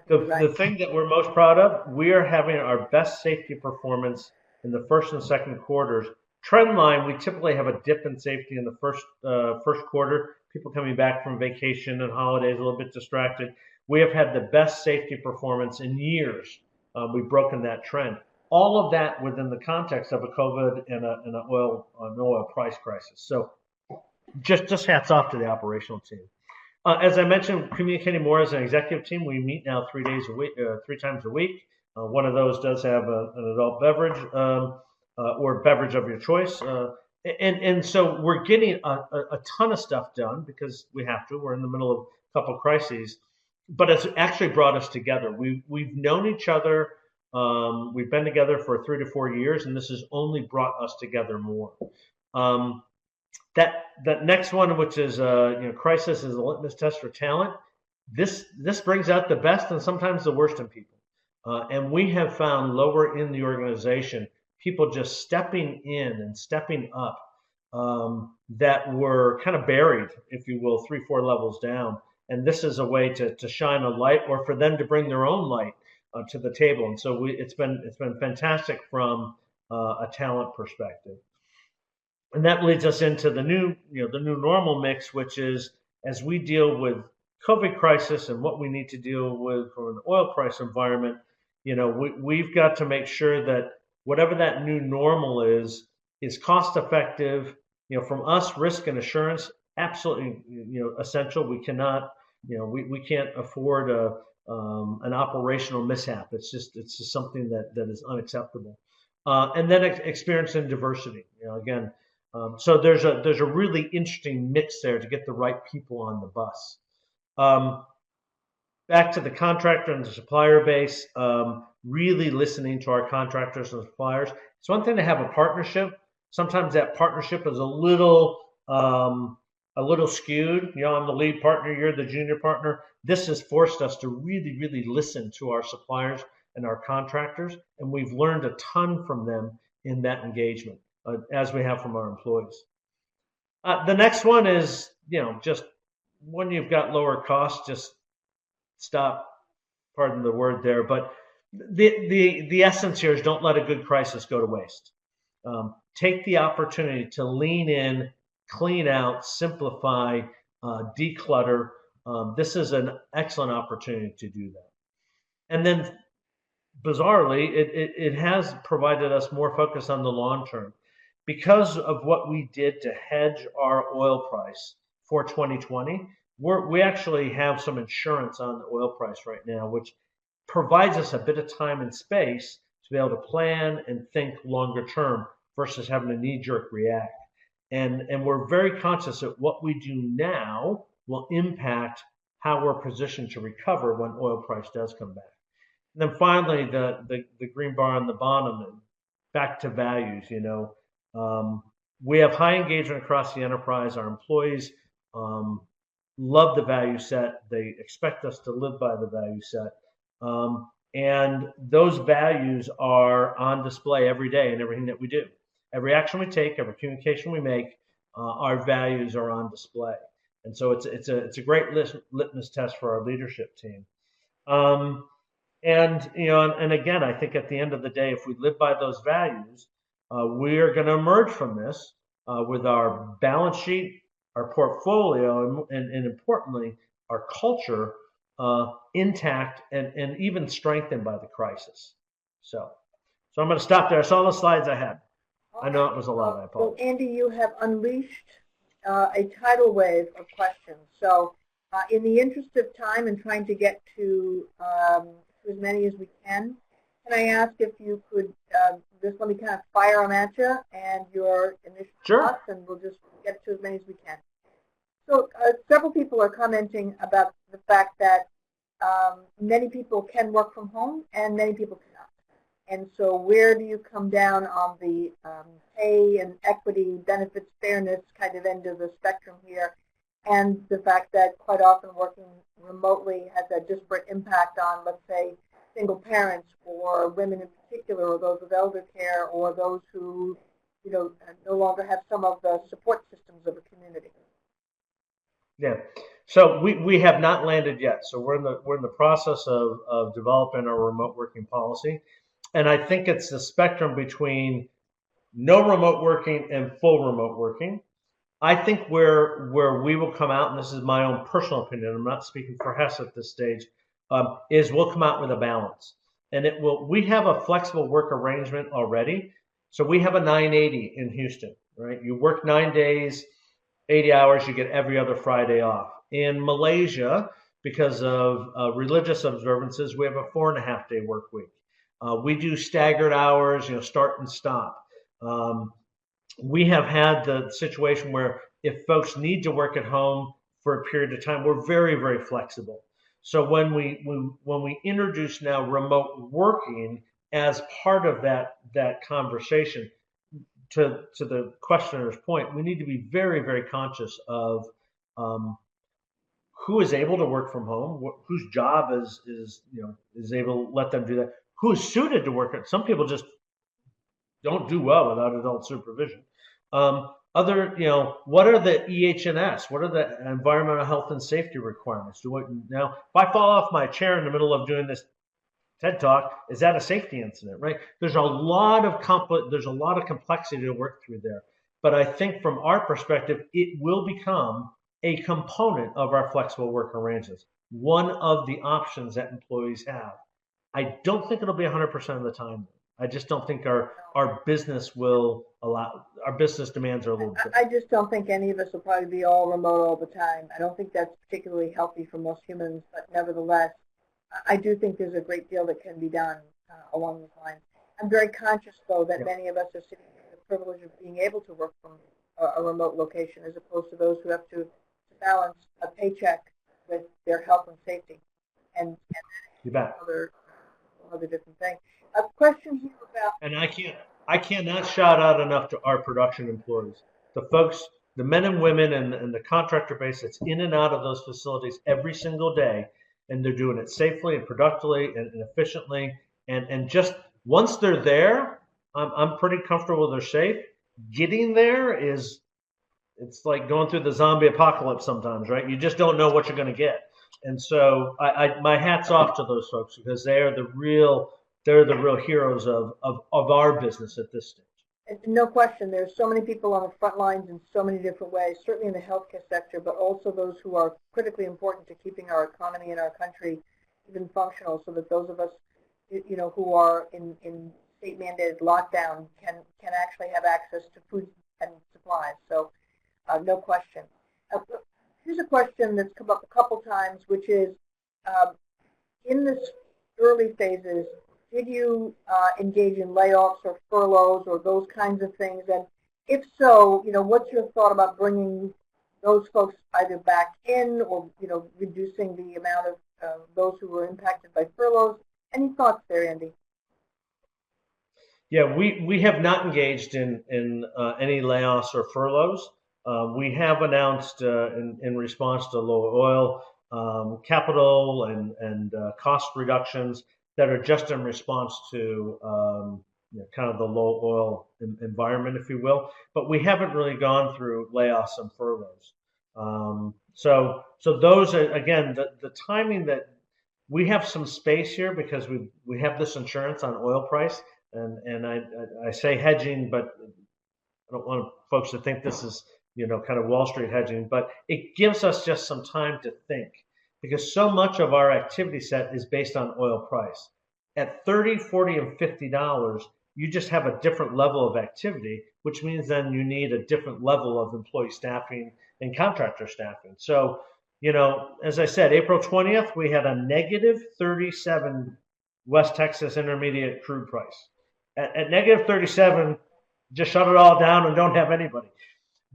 Speaker 2: The thing that we're most proud of, we are having our best safety performance in the first and second quarters. Trend line, we typically have a dip in safety in the first quarter. people coming back from vacation and holidays a little bit distracted. We have had the best safety performance in years. We've broken that trend. All of that within the context of a COVID and an oil price crisis. So just hats off to the operational team. As I mentioned, communicating more as an executive team, we meet now 3 days a week, 3 times a week. One of those does have an adult beverage or beverage of your choice. And so we're getting a ton of stuff done because we have to. We're in the middle of a couple of crises, but it's actually brought us together. We've known each other. We've been together for 3 to 4 years, and this has only brought us together more. That next one, which is crisis, is a litmus test for talent. This brings out the best and sometimes the worst in people, and we have found lower in the organization people just stepping in and stepping up that were kind of buried, if you will, 3-4 levels down. And this is a way to shine a light, or for them to bring their own light to the table. And so it's been fantastic from a talent perspective. And that leads us into the new normal mix, which is as we deal with COVID crisis and what we need to deal with from an oil price environment, we've got to make sure that whatever that new normal is cost effective. From us, risk and assurance, absolutely, essential. We cannot, we can't afford an operational mishap. It's just something that is unacceptable. And then experience and diversity. Again. So there's a really interesting mix there to get the right people on the bus. Back to the contractor and the supplier base, really listening to our contractors and suppliers. It's one thing to have a partnership. Sometimes that partnership is a little skewed. I'm the lead partner, you're the junior partner. This has forced us to really, really listen to our suppliers and our contractors, and we've learned a ton from them in that engagement. As we have from our employees. The next one is, just when you've got lower costs, just stop, pardon the word there, but the essence here is don't let a good crisis go to waste. Take the opportunity to lean in, clean out, simplify, declutter. This is an excellent opportunity to do that. And then bizarrely, it has provided us more focus on the long term. Because of what we did to hedge our oil price for 2020, we actually have some insurance on the oil price right now, which provides us a bit of time and space to be able to plan and think longer term versus having a knee-jerk react. And we're very conscious that what we do now will impact how we're positioned to recover when oil price does come back. And then finally, the green bar on the bottom, and back to values, we have high engagement across the enterprise. Our employees love the value set. They expect us to live by the value set. And those values are on display every day in everything that we do. Every action we take, every communication we make, our values are on display. And so it's a great litmus test for our leadership team. And again, I think at the end of the day, if we live by those values, we are going to emerge from this with our balance sheet, our portfolio, and importantly, our culture intact and even strengthened by the crisis. So I'm going to stop there. I saw the slides I had. I know it was a lot. I apologize.
Speaker 3: Well, Andy, you have unleashed a tidal wave of questions. So in the interest of time and trying to get to as many as we can I ask if you could just let me kind of fire them at you and your initial thoughts, and we'll just get to as many as we can. So several people are commenting about the fact that many people can work from home and many people cannot. And so where do you come down on the pay and equity, benefits, fairness kind of end of the spectrum here, and the fact that quite often working remotely has a disparate impact on, let's say, single parents or women in particular, or those with elder care, or those who, no longer have some of the support systems of a community.
Speaker 2: Yeah. So we have not landed yet. So we're in the process of developing our remote working policy, and I think it's the spectrum between no remote working and full remote working. I think where we will come out, and this is my own personal opinion, I'm not speaking for Hess at this stage, is we'll come out with a balance, and it will. We have a flexible work arrangement already, so we have a 980 in Houston, right? You work 9 days, 80 hours, you get every other Friday off. In Malaysia, because of religious observances, we have a 4.5 day work week. We do staggered hours, start and stop. Um, we have had the situation where if folks need to work at home for a period of time, we're very, very flexible. So when we introduce now remote working as part of that conversation, to the questioner's point, we need to be very, very conscious of um, who is able to work from home, whose job is able to let them do that, who's suited to work at. Some people just don't do well without adult supervision. What are the EH&S? What are the environmental health and safety requirements? Now, if I fall off my chair in the middle of doing this TED Talk, is that a safety incident, right? There's a lot of complexity to work through there. But I think from our perspective, it will become a component of our flexible work arrangements, one of the options that employees have. I don't think it'll be 100% of the time. I just don't think our business will allow, our business demands are a little different.
Speaker 3: I just don't think any of us will probably be all remote all the time. I don't think that's particularly healthy for most humans, but nevertheless, I do think there's a great deal that can be done along these lines. I'm very conscious, though, that many of us are sitting in the privilege of being able to work from a remote location as opposed to those who have to balance a paycheck with their health and safety. And
Speaker 2: you bet.
Speaker 3: Other different thing. A question here about.
Speaker 2: And I cannot shout out enough to our production employees, the folks, the men and women, and the contractor base that's in and out of those facilities every single day, and they're doing it safely and productively and efficiently. And just once they're there, I'm pretty comfortable they're safe. Getting there it's like going through the zombie apocalypse sometimes, right? You just don't know what you're going to get. And so my hat's off to those folks because they're the real heroes of our business at this stage.
Speaker 3: And no question, there's so many people on the front lines in so many different ways, certainly in the healthcare sector, but also those who are critically important to keeping our economy and our country even functional, so that those of us, who are in state-mandated lockdown can actually have access to food and supplies. So, no question. Here's a question that's come up a couple times, which is, in this early phases, did you engage in layoffs or furloughs or those kinds of things? And if so, what's your thought about bringing those folks either back in or, reducing the amount of those who were impacted by furloughs? Any thoughts there, Andy?
Speaker 2: Yeah, we have not engaged in any layoffs or furloughs. We have announced in response to low oil capital and cost reductions that are just in response to kind of the low oil environment, if you will. But we haven't really gone through layoffs and furloughs. So those are, again, the timing that we have some space here because we have this insurance on oil price, and I say hedging, but I don't want folks to think this is kind of Wall Street hedging, but it gives us just some time to think because so much of our activity set is based on oil price. At $30, $40, and $50, you just have a different level of activity, which means then you need a different level of employee staffing and contractor staffing. So, as I said, April 20th, we had a negative 37 West Texas Intermediate crude price. At negative 37, just shut it all down and don't have anybody.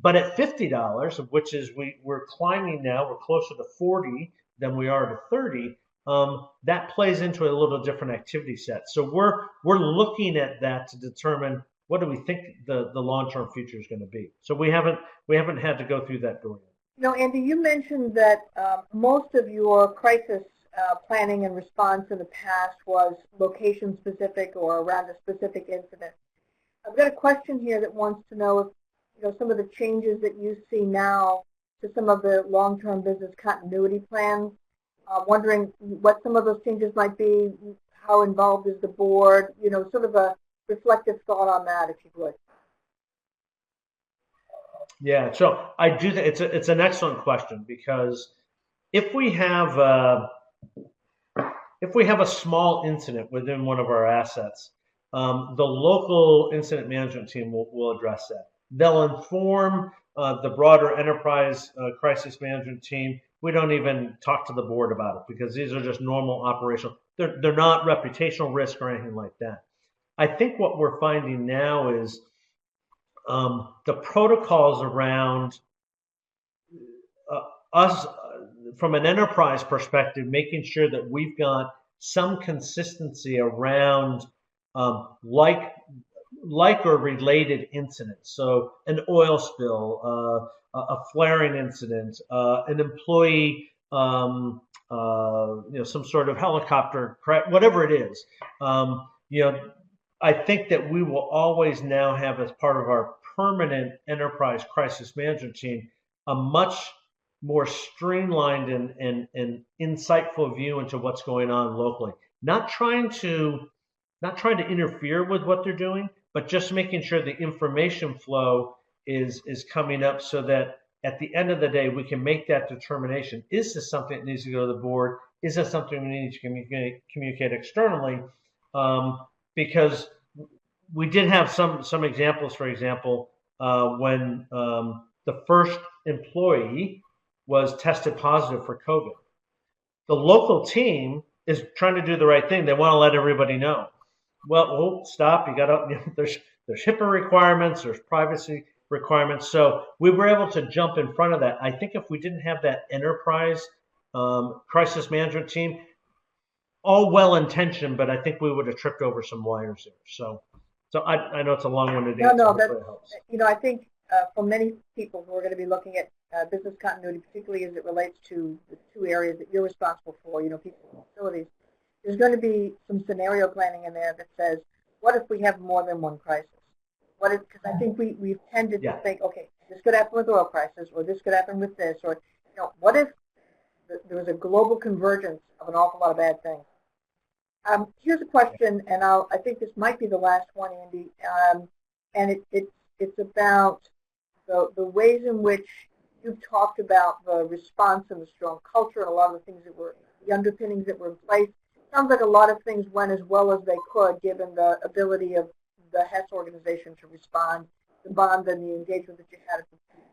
Speaker 2: But at $50, which is we're climbing now, we're closer to 40 than we are to 30. That plays into a little different activity set. So we're looking at that to determine what do we think the long-term future is going to be. So we haven't had to go through that door yet.
Speaker 3: Andy, you mentioned that most of your crisis planning and response in the past was location specific or around a specific incident. I've got a question here that wants to know if some of the changes that you see now to some of the long-term business continuity plans. Wondering what some of those changes might be, how involved is the board, sort of a reflective thought on that, if you would.
Speaker 2: Yeah, so I do think it's an excellent question because if we have if we have a small incident within one of our assets, the local incident management team will address that. They'll inform the broader enterprise crisis management team. We don't even talk to the board about it because these are just normal operational. They're not reputational risk or anything like that. I think what we're finding now is the protocols around us from an enterprise perspective, making sure that we've got some consistency around like or related incidents. So an oil spill, a flaring incident, an employee, some sort of helicopter crash, whatever it is. I think that we will always now have as part of our permanent enterprise crisis management team a much more streamlined and insightful view into what's going on locally. Not trying to interfere with what they're doing, but just making sure the information flow is coming up so that at the end of the day we can make that determination. Is this something that needs to go to the board? Is this something we need to communicate externally? Because we did have some examples. For example, when the first employee was tested positive for COVID, the local team is trying to do the right thing. They want to let everybody know. Well, stop! You got to. There's HIPAA requirements. There's privacy requirements. So we were able to jump in front of that. I think if we didn't have that enterprise crisis management team, all well intentioned, but I think we would have tripped over some wires there. So I know it's a long-winded answer.
Speaker 3: No, that helps. I think for many people who are going to be looking at business continuity, particularly as it relates to the two areas that you're responsible for, people and facilities, there's going to be some scenario planning in there that says, what if we have more than one crisis? What if, because I think we've tended to think, okay, this could happen with oil prices, or this could happen with this, or, what if there was a global convergence of an awful lot of bad things? Here's a question, and I think this might be the last one, Andy, and it's about the ways in which you've talked about the response and the strong culture and a lot of the things the underpinnings that were in place. Sounds like a lot of things went as well as they could, given the ability of the Hess organization to respond, the bond and the engagement that you had at the time.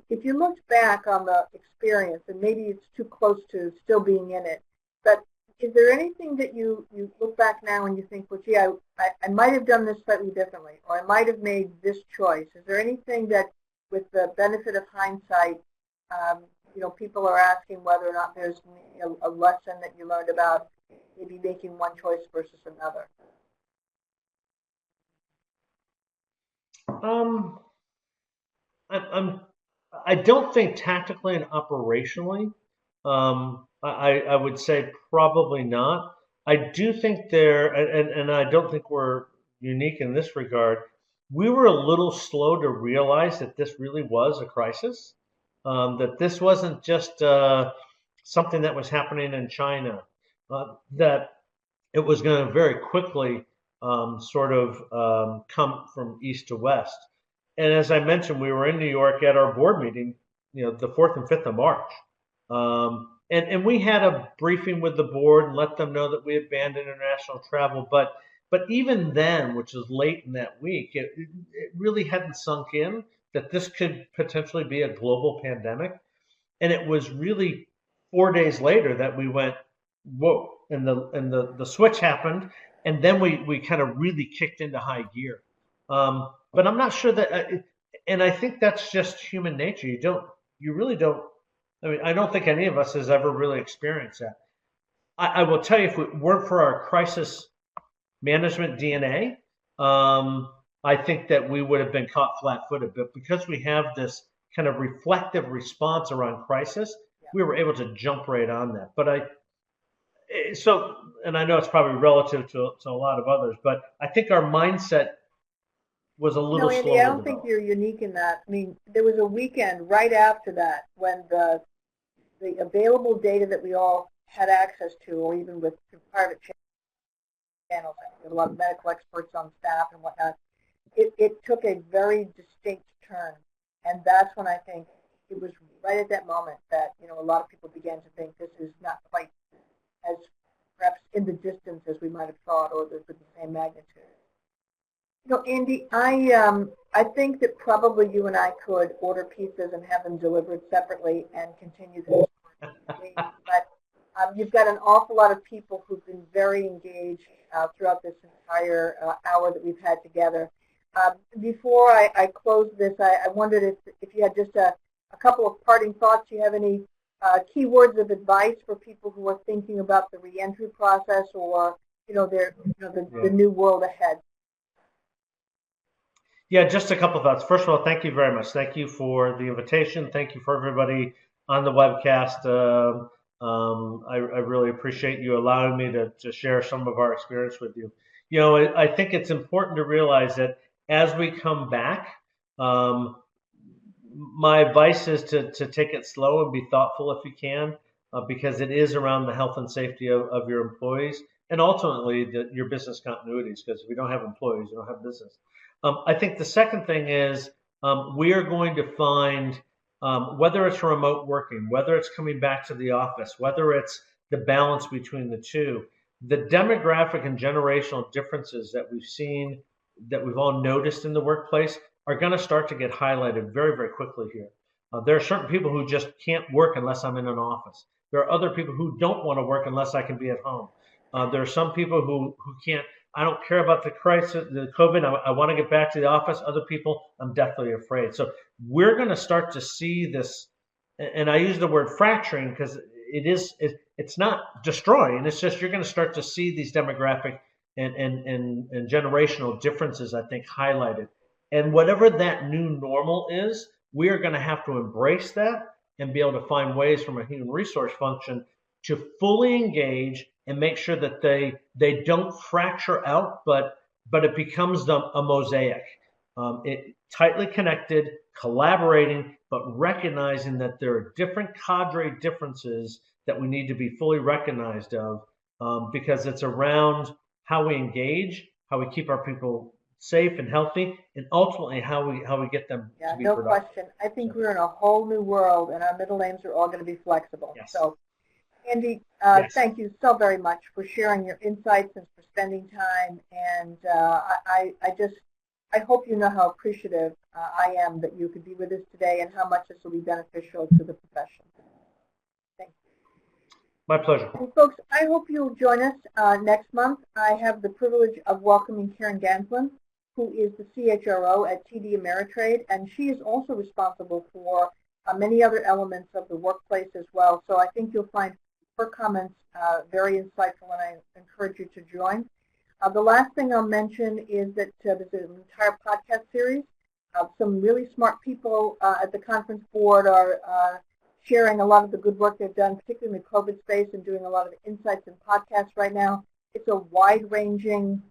Speaker 3: If you looked back on the experience, and maybe it's too close to still being in it, but is there anything that you look back now and you think, well, gee, I might have done this slightly differently, or I might have made this choice? Is there anything that, with the benefit of hindsight, people are asking whether or not there's a lesson that you learned about maybe making one choice versus another?
Speaker 2: I don't think tactically and operationally. I would say probably not. I do think and I don't think we're unique in this regard. We were a little slow to realize that this really was a crisis, that this wasn't just something that was happening in China, that it was going to very quickly come from east to west. And as I mentioned, we were in New York at our board meeting, the 4th and 5th of March. And we had a briefing with the board and let them know that we had banned international travel. But even then, which was late in that week, it really hadn't sunk in that this could potentially be a global pandemic. And it was really 4 days later that we went, whoa, and the switch happened, and then we kind of really kicked into high gear. But I'm not sure that, and I think that's just human nature. You really don't. I mean, I don't think any of us has ever really experienced that. I will tell you, if it weren't for our crisis management DNA, I think that we would have been caught flat-footed. But because we have this kind of reflective response around crisis, we were able to jump right on that. And I know it's probably relative to a lot of others, but I think our mindset was a little slower.
Speaker 3: Andy, I don't think you're unique in that. I mean, there was a weekend right after that when the available data that we all had access to, or even with private channels, a lot of medical experts on staff and whatnot, it took a very distinct return. And that's when I think it was right at that moment that, a lot of people began to think this is not quite as perhaps in the distance as we might have thought, or with the same magnitude. Andy, I think that probably you and I could order pizzas and have them delivered separately and continue this. But you've got an awful lot of people who've been very engaged throughout this entire hour that we've had together. Before I close this, I wondered if you had just a couple of parting thoughts. Do you have any key words of advice for people who are thinking about the reentry process, or the new world ahead?
Speaker 2: Yeah, just a couple thoughts. First of all, thank you very much. Thank you for the invitation. Thank you for everybody on the webcast. I really appreciate you allowing me to share some of our experience with you. I think it's important to realize that as we come back, my advice is to take it slow and be thoughtful if you can, because it is around the health and safety of your employees and ultimately your business continuities, because if you don't have employees, you don't have business. I think the second thing is we are going to find, whether it's remote working, whether it's coming back to the office, whether it's the balance between the two, the demographic and generational differences that we've seen, that we've all noticed in the workplace, are going to start to get highlighted very, very quickly here. There are certain people who just can't work unless I'm in an office. There are other people who don't want to work unless I can be at home. There are some people who can't. I don't care about the crisis, the COVID. I want to get back to the office. Other people, I'm deathly afraid. So we're going to start to see this, and I use the word fracturing because it's not destroying. It's just you're going to start to see these demographic and generational differences, I think, highlighted. And whatever that new normal is, we are going to have to embrace that and be able to find ways from a human resource function to fully engage and make sure that they don't fracture out, but it becomes a mosaic. It tightly connected, collaborating, but recognizing that there are different cadre differences that we need to be fully recognized of, because it's around how we engage, how we keep our people safe and healthy, and ultimately how we get them to be productive.
Speaker 3: No question. I think we're in a whole new world, and our middle names are all going to be flexible.
Speaker 2: Yes.
Speaker 3: So, Andy,
Speaker 2: yes.
Speaker 3: Thank you so very much for sharing your insights and for spending time. And I hope you know how appreciative I am that you could be with us today, and how much this will be beneficial to the profession. Thank you.
Speaker 2: My pleasure.
Speaker 3: And folks, I hope you'll join us next month. I have the privilege of welcoming Karen Ganslin, who is the CHRO at TD Ameritrade, and she is also responsible for many other elements of the workplace as well. So I think you'll find her comments very insightful, and I encourage you to join. The last thing I'll mention is that there's an entire podcast series. Some really smart people at the conference board are sharing a lot of the good work they've done, particularly in the COVID space, and doing a lot of insights and podcasts right now. It's a wide-ranging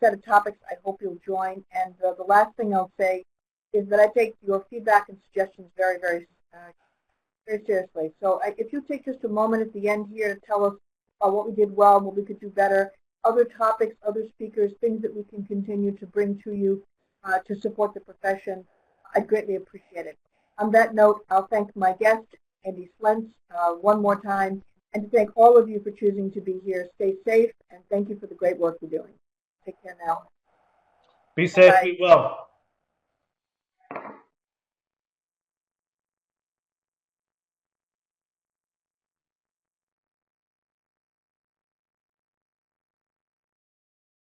Speaker 3: set of topics. I hope you'll join. And the last thing I'll say is that I take your feedback and suggestions very, very, very seriously. So if you take just a moment at the end here to tell us what we did well, what we could do better, other topics, other speakers, things that we can continue to bring to you to support the profession, I'd greatly appreciate it. On that note, I'll thank my guest, Andy Slentz, one more time, and to thank all of you for choosing to be here. Stay safe, and thank you for the great work you're doing. Take care now.
Speaker 2: Be safe,
Speaker 3: Bye.
Speaker 2: be well.